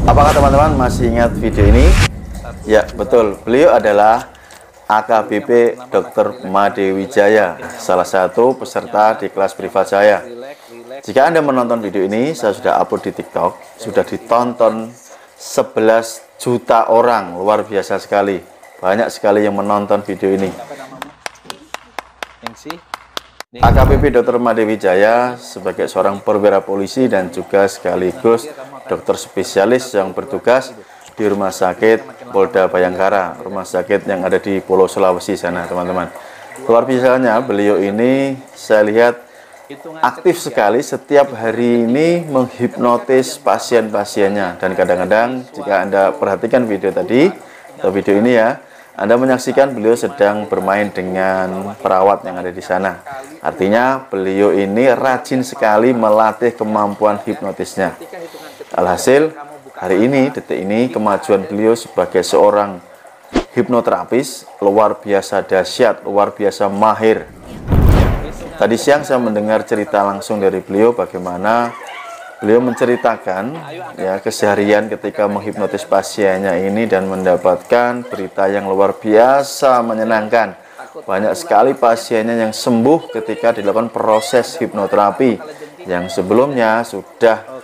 Apakah teman-teman masih ingat video ini? Ya, betul. Beliau adalah AKBP Dr. Made Wijaya, salah satu peserta di kelas privat saya. Jika Anda menonton video ini, saya sudah upload di TikTok, sudah ditonton 11 juta orang, luar biasa sekali. Banyak sekali yang menonton video ini. AKBP Dr. Made Wijaya sebagai seorang perwira polisi dan juga sekaligus dokter spesialis yang bertugas di Rumah Sakit Polda Bayangkara, rumah sakit yang ada di Pulau Sulawesi sana, teman-teman. Luar biasanya beliau ini saya lihat aktif sekali, setiap hari ini menghipnotis pasien-pasiennya. Dan kadang-kadang jika Anda perhatikan video tadi atau video ini ya, Anda menyaksikan beliau sedang bermain dengan perawat yang ada di sana. Artinya beliau ini rajin sekali melatih kemampuan hipnotisnya. Alhasil hari ini, detik ini, kemajuan beliau sebagai seorang hipnoterapis luar biasa dahsyat, luar biasa mahir. Tadi siang saya mendengar cerita langsung dari beliau bagaimana beliau menceritakan ya keseharian ketika menghipnotis pasiennya ini dan mendapatkan berita yang luar biasa menyenangkan. Banyak sekali pasiennya yang sembuh ketika dilakukan proses hipnoterapi yang sebelumnya sudah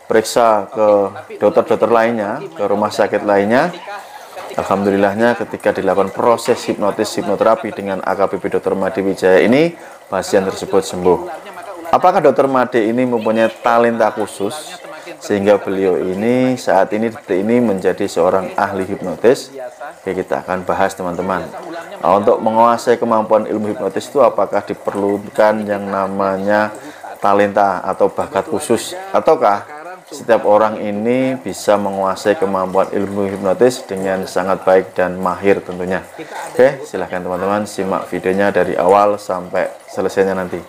periksa ke dokter-dokter lainnya, ke rumah sakit lainnya. Alhamdulillahnya ketika dilakukan proses hipnoterapi dengan AKBP Dr. Made Wijaya ini, pasien tersebut sembuh. Apakah Dr. Made ini mempunyai talenta khusus sehingga beliau ini saat ini detik ini menjadi seorang ahli hipnotis? Oke, kita akan bahas teman-teman. Nah, untuk menguasai kemampuan ilmu hipnotis itu apakah diperlukan yang namanya talenta atau bakat khusus, ataukah setiap orang ini bisa menguasai kemampuan ilmu hipnotis dengan sangat baik dan mahir tentunya? Oke, silahkan teman-teman simak videonya dari awal sampai selesainya nanti.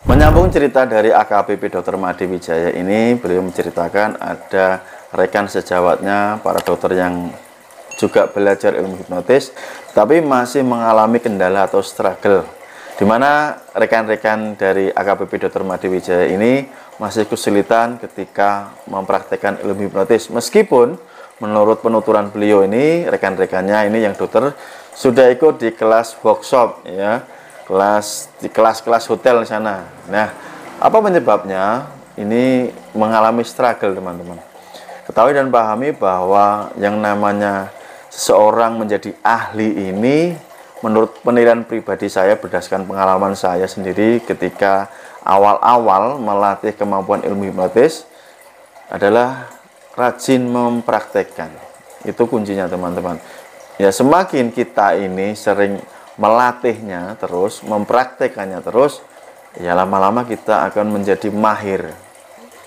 Menyambung cerita dari AKBP Dr. Made Wijaya ini, beliau menceritakan ada rekan sejawatnya, para dokter yang juga belajar ilmu hipnotis, tapi masih mengalami kendala atau struggle, di mana rekan-rekan dari AKBP Dr. Made Wijaya ini masih kesulitan ketika mempraktekkan ilmu hipnotis. Meskipun menurut penuturan beliau ini, rekan-rekannya ini yang dokter sudah ikut di kelas workshop ya, di kelas-kelas hotel di sana. Nah, apa penyebabnya ini mengalami struggle, teman-teman? Ketahui dan pahami bahwa yang namanya seseorang menjadi ahli ini, menurut penilaian pribadi saya berdasarkan pengalaman saya sendiri ketika awal-awal melatih kemampuan ilmu hipnotis adalah rajin mempraktekkan. Itu kuncinya, teman-teman. Ya, semakin kita ini sering melatihnya terus, mempraktekannya terus, ya lama-lama kita akan menjadi mahir.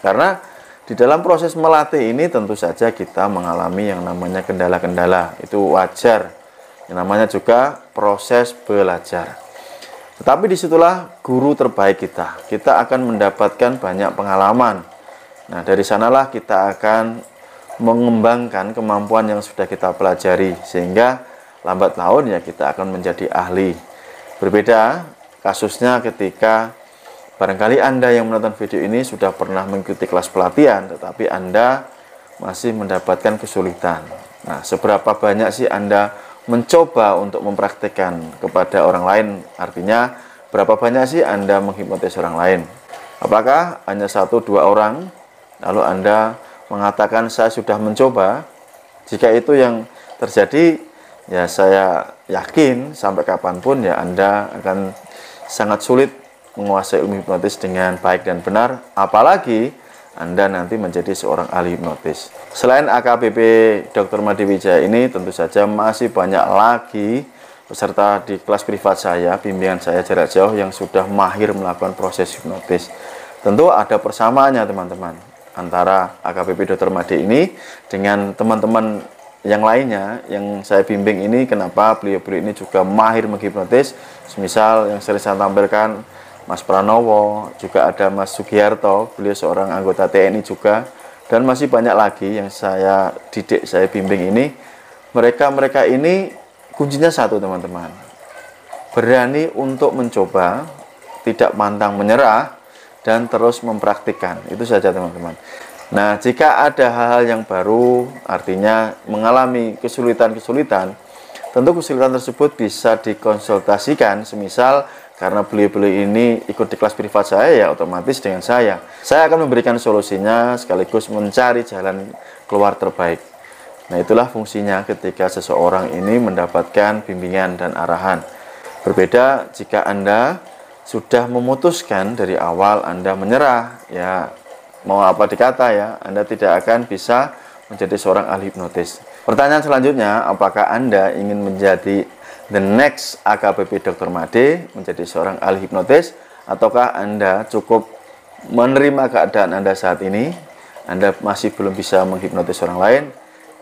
Karena di dalam proses melatih ini tentu saja kita mengalami yang namanya kendala-kendala. Itu wajar. Yang namanya juga proses belajar. Tetapi disitulah guru terbaik kita. Kita akan mendapatkan banyak pengalaman. Nah, dari sanalah kita akan mengembangkan kemampuan yang sudah kita pelajari, sehingga lambat laun ya kita akan menjadi ahli. Berbeda kasusnya ketika barangkali Anda yang menonton video ini sudah pernah mengikuti kelas pelatihan, tetapi Anda masih mendapatkan kesulitan. Nah, seberapa banyak sih Anda mencoba untuk mempraktekkan kepada orang lain? Artinya, berapa banyak sih Anda menghipnotis orang lain? Apakah hanya 1-2 orang? Lalu Anda mengatakan saya sudah mencoba? Jika itu yang terjadi, ya saya yakin sampai kapanpun ya Anda akan sangat sulit menguasai ilmu hipnotis dengan baik dan benar, apalagi Anda nanti menjadi seorang ahli hipnotis. Selain AKBP Dr. Made Wijaya ini, tentu saja masih banyak lagi peserta di kelas privat saya, bimbingan saya jarak jauh yang sudah mahir melakukan proses hipnotis. Tentu ada persamaannya, teman-teman, antara AKBP Dr. Made ini dengan teman-teman yang lainnya yang saya bimbing ini. Kenapa beliau-beliau ini juga mahir menghipnotis? Misal yang sering saya tampilkan Mas Pranowo, juga ada Mas Sugiharto, beliau seorang anggota TNI juga, dan masih banyak lagi yang saya didik, saya bimbing ini. Mereka ini kuncinya satu, teman-teman. Berani untuk mencoba, tidak pantang menyerah, dan terus mempraktikkan. Itu saja, teman-teman. Nah, jika ada hal-hal yang baru, artinya mengalami kesulitan-kesulitan, tentu kesulitan tersebut bisa dikonsultasikan. Semisal karena beliau-beliau ini ikut di kelas privat saya, ya otomatis dengan saya akan memberikan solusinya sekaligus mencari jalan keluar terbaik. Nah, itulah fungsinya ketika seseorang ini mendapatkan bimbingan dan arahan. Berbeda jika Anda sudah memutuskan dari awal, Anda menyerah, ya mau apa dikata ya, Anda tidak akan bisa menjadi seorang ahli hipnotis. Pertanyaan selanjutnya, apakah Anda ingin menjadi the next AKBP Dr. Made, menjadi seorang ahli hipnotis, ataukah Anda cukup menerima keadaan Anda saat ini, Anda masih belum bisa menghipnotis orang lain?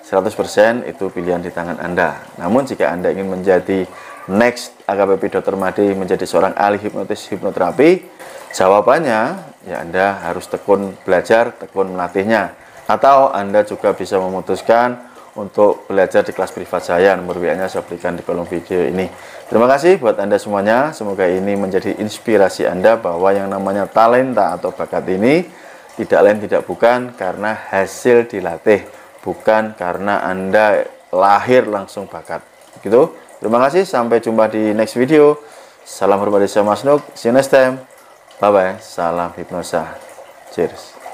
100% itu pilihan di tangan Anda. Namun jika Anda ingin menjadi next AKBP Dr. Made, menjadi seorang ahli hipnotis hipnoterapi, jawabannya ya Anda harus tekun belajar, tekun melatihnya. Atau Anda juga bisa memutuskan untuk belajar di kelas privat saya. Nomor WA-nya saya berikan di kolom video ini. Terima kasih buat Anda semuanya. Semoga ini menjadi inspirasi Anda bahwa yang namanya talenta atau bakat ini tidak lain tidak bukan karena hasil dilatih, bukan karena Anda lahir langsung bakat. Begitu. Terima kasih, sampai jumpa di next video. Salam hormat dari saya Mas Nuk. See you next time. Bye bye. Salam hipnosa. Cheers.